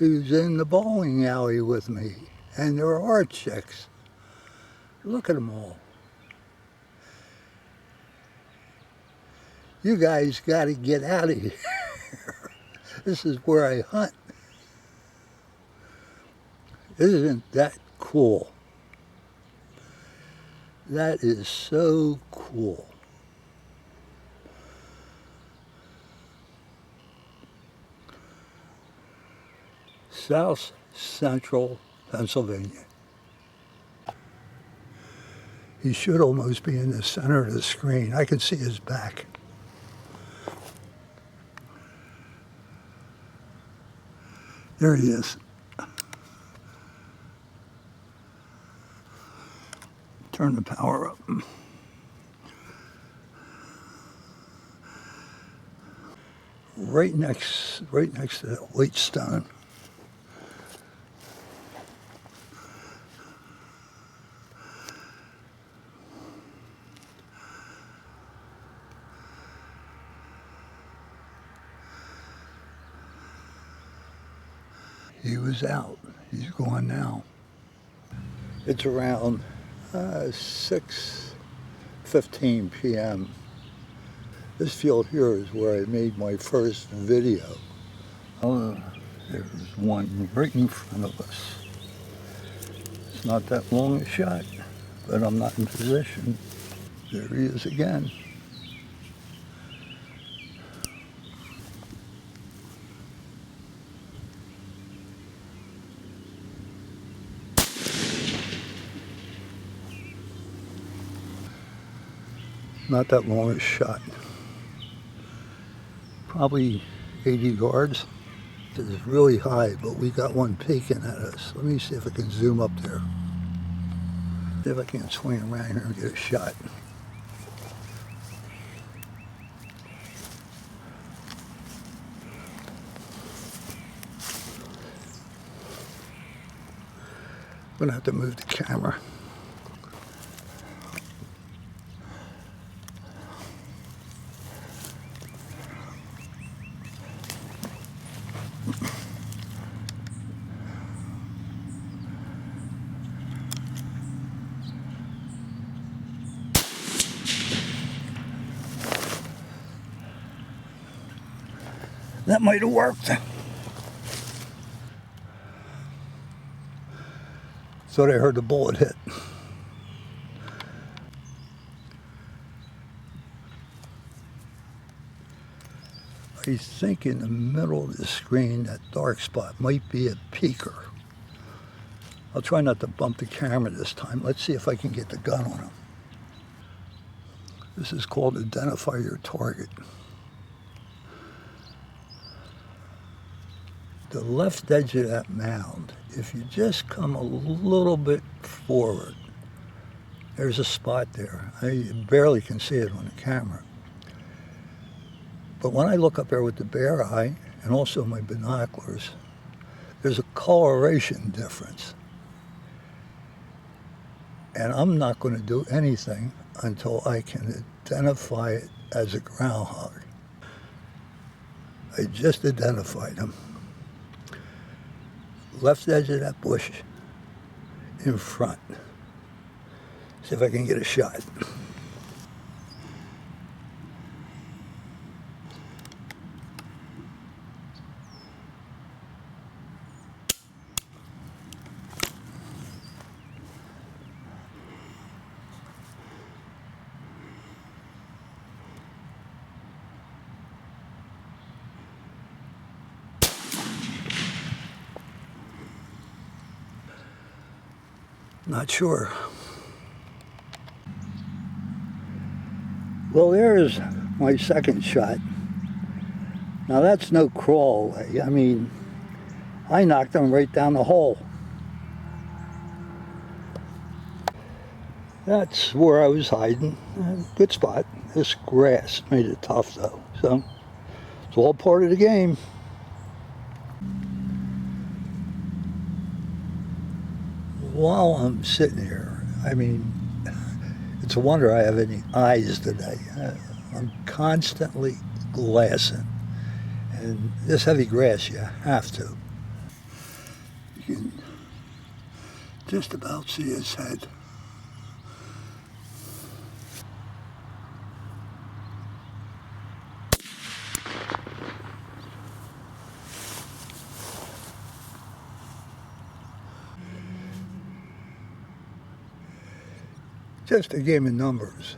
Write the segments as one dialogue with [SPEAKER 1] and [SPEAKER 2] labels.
[SPEAKER 1] who's in the bowling alley with me, and there are chicks. Look at them all. You guys got to get out of here. This is where I hunt. Isn't that cool? That is so cool. South Central Pennsylvania. He should almost be in the center of the screen. I can see his back. There he is. Turn the power up. Right next to that white stone. He was out. He's gone now. It's around 6:15 p.m. This field here is where I made my first video. Oh, there's one right in front of us. It's not that long a shot, but I'm not in position. There he is again. Not that long a shot. Probably 80 yards. It's really high, but we got one peeking at us. Let me see if I can zoom up there. See if I can swing around here and get a shot. I'm gonna have to move the camera. That might have worked. Thought I heard the bullet hit. I think in the middle of the screen, that dark spot might be a peeker. I'll try not to bump the camera this time. Let's see if I can get the gun on him. This is called identify your target. The left edge of that mound, if you just come a little bit forward, there's a spot there. I barely can see it on the camera. But when I look up there with the bare eye and also my binoculars, there's a coloration difference. And I'm not going to do anything until I can identify it as a groundhog. I just identified him. Left edge of that bush in front. See if I can get a shot. Not sure. Well, there's my second shot. Now that's no crawl away. I mean, I knocked him right down the hole. That's where I was hiding. Good spot. This grass made it tough though, so it's all part of the game. While I'm sitting here, I mean, it's a wonder I have any eyes today. I'm constantly glassing. And this heavy grass, you have to. can just about see his head. Just a game of numbers.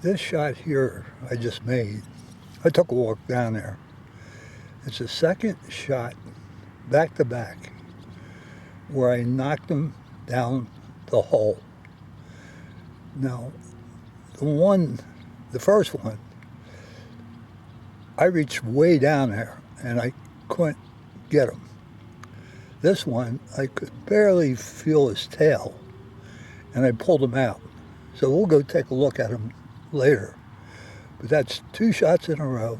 [SPEAKER 1] This shot here I just made, I took a walk down there. It's the second shot back to back where I knocked him down the hole. Now, the first one, I reached way down there and I couldn't get him. This one, I could barely feel his tail and I pulled him out. So we'll go take a look at him later. But that's two shots in a row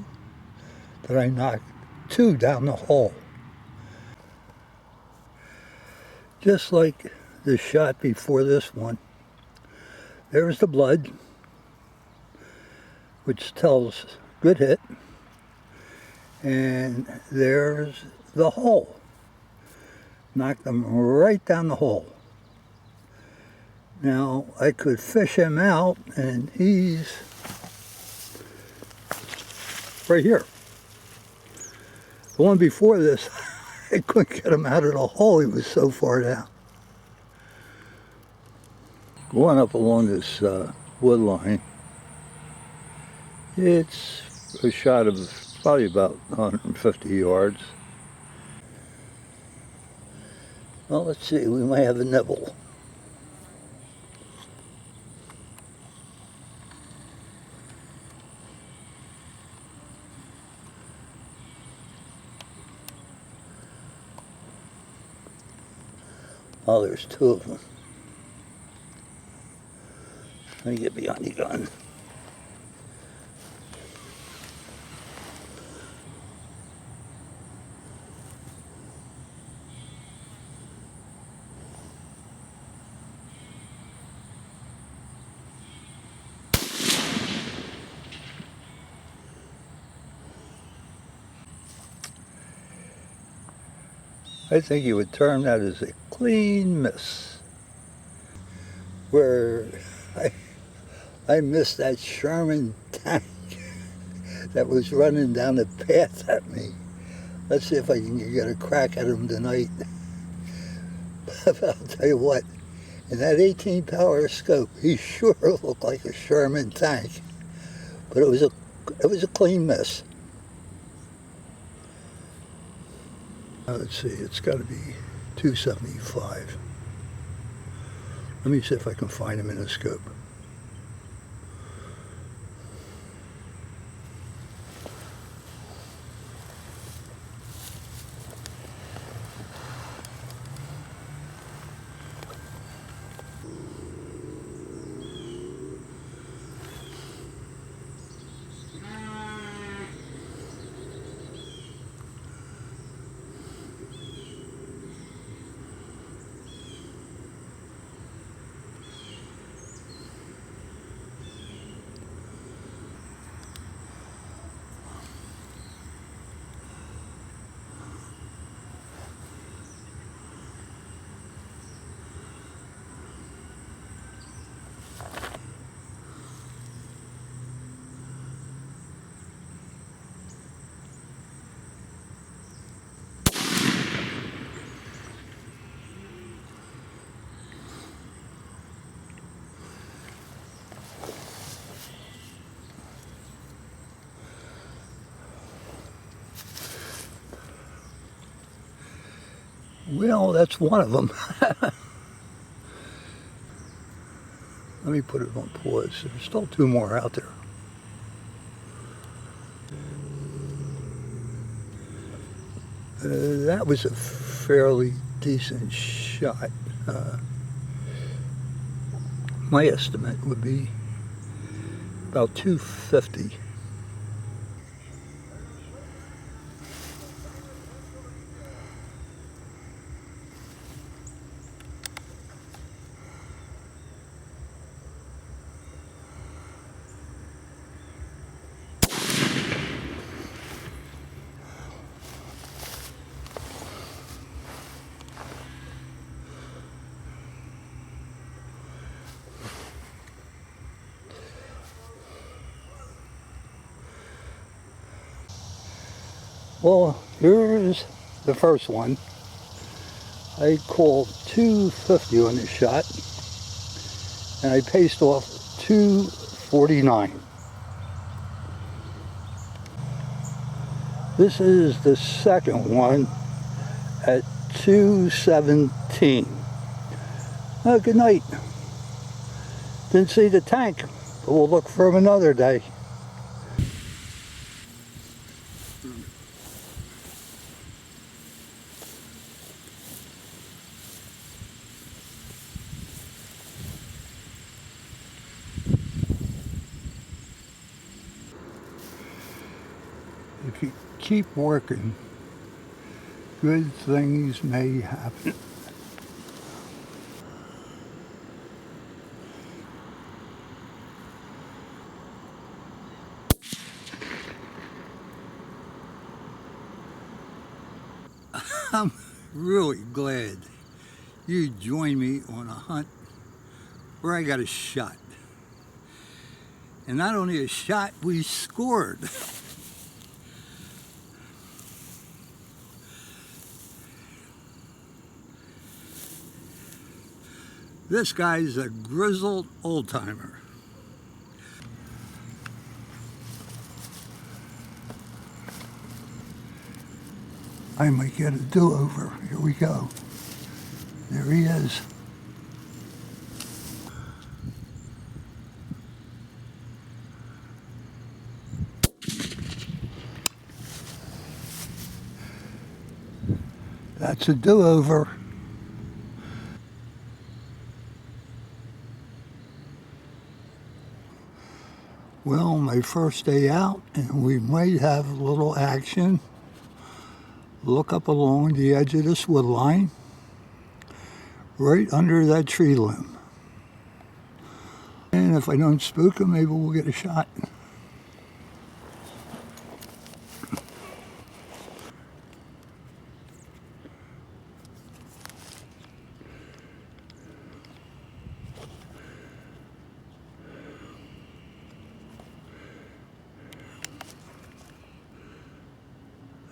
[SPEAKER 1] that I knocked two down the hole. Just like the shot before this one, there's the blood, which tells good hit, and there's the hole. Knocked him right down the hole. Now, I could fish him out, and he's right here. The one before this, I couldn't get him out of the hole. He was so far down. Going up along this wood line, it's a shot of probably about 150 yards. Well, let's see, we might have a nibble. Oh, there's two of them. Let me get behind the gun. I think you would term that as a clean miss. Where I missed that Sherman tank that was running down the path at me. Let's see if I can get a crack at him tonight. But I'll tell you what, in that 18 power scope, he sure looked like a Sherman tank. But it was a clean miss. Let's see, it's got to be 275. Let me see if I can find him in the scope. Well, that's one of them. Let me put it on pause. There's still two more out there. That was a fairly decent shot. My estimate would be about 250. Well, here's the first one. I called 250 on this shot, and I paced off 249. This is the second one at 217. Good night. Didn't see the tank, but we'll look for him another day. If you keep working, good things may happen. I'm really glad you joined me on a hunt where I got a shot. And not only a shot, we scored. This guy's a grizzled old-timer. I might get a do-over. Here we go. There he is. That's a do-over. Well, my first day out, and we might have a little action. Look up along the edge of this wood line, right under that tree limb. And if I don't spook him, maybe we'll get a shot.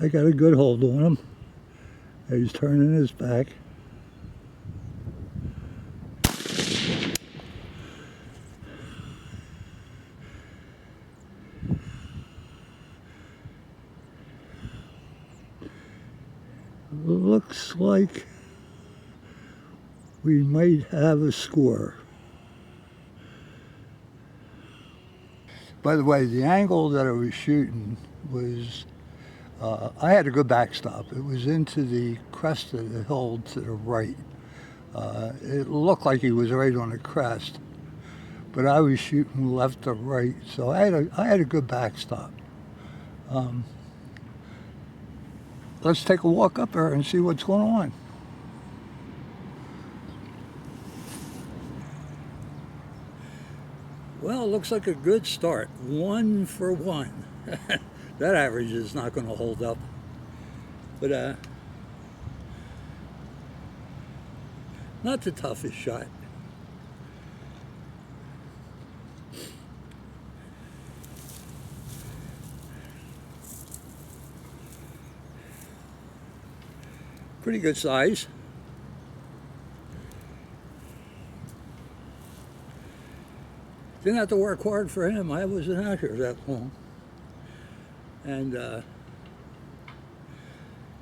[SPEAKER 1] I got a good hold on him. He's turning his back. Looks like we might have a score. By the way, the angle that I was shooting was, I had a good backstop. It was into the crest of the hill to the right. It looked like he was right on the crest, but I was shooting left to right, so I had a good backstop. Let's take a walk up there and see what's going on. Well, it looks like a good start. 1 for 1. That average is not going to hold up. But not the toughest shot. Pretty good size. Didn't have to work hard for him. I wasn't out here that long. And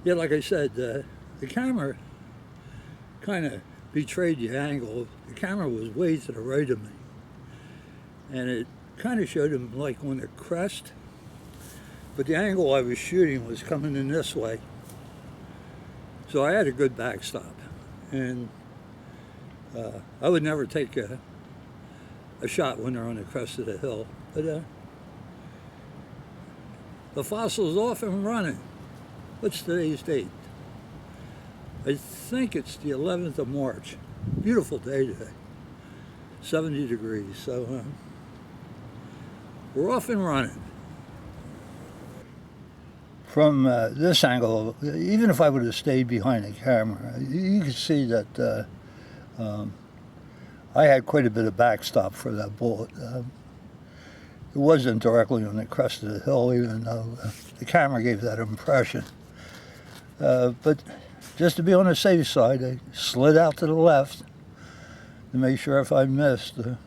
[SPEAKER 1] yeah, like I said, the camera kind of betrayed the angle. The camera was way to the right of me. And it kind of showed him like on the crest. But the angle I was shooting was coming in this way. So I had a good backstop. And I would never take a shot when they're on the crest of the hill. But the fossil's off and running. What's today's date? I think it's the 11th of March. Beautiful day today. 70 degrees. So we're off and running. From this angle, even if I would have stayed behind the camera, you can see that I had quite a bit of backstop for that bullet. It wasn't directly on the crest of the hill, even though the camera gave that impression. But just to be on the safe side, I slid out to the left to make sure if I missed, the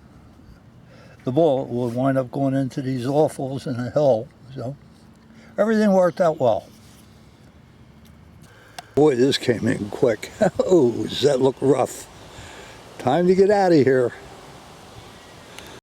[SPEAKER 1] ball would wind up going into these awfuls in the hill. So everything worked out well. Boy, this came in quick. Oh, does that look rough? Time to get out of here.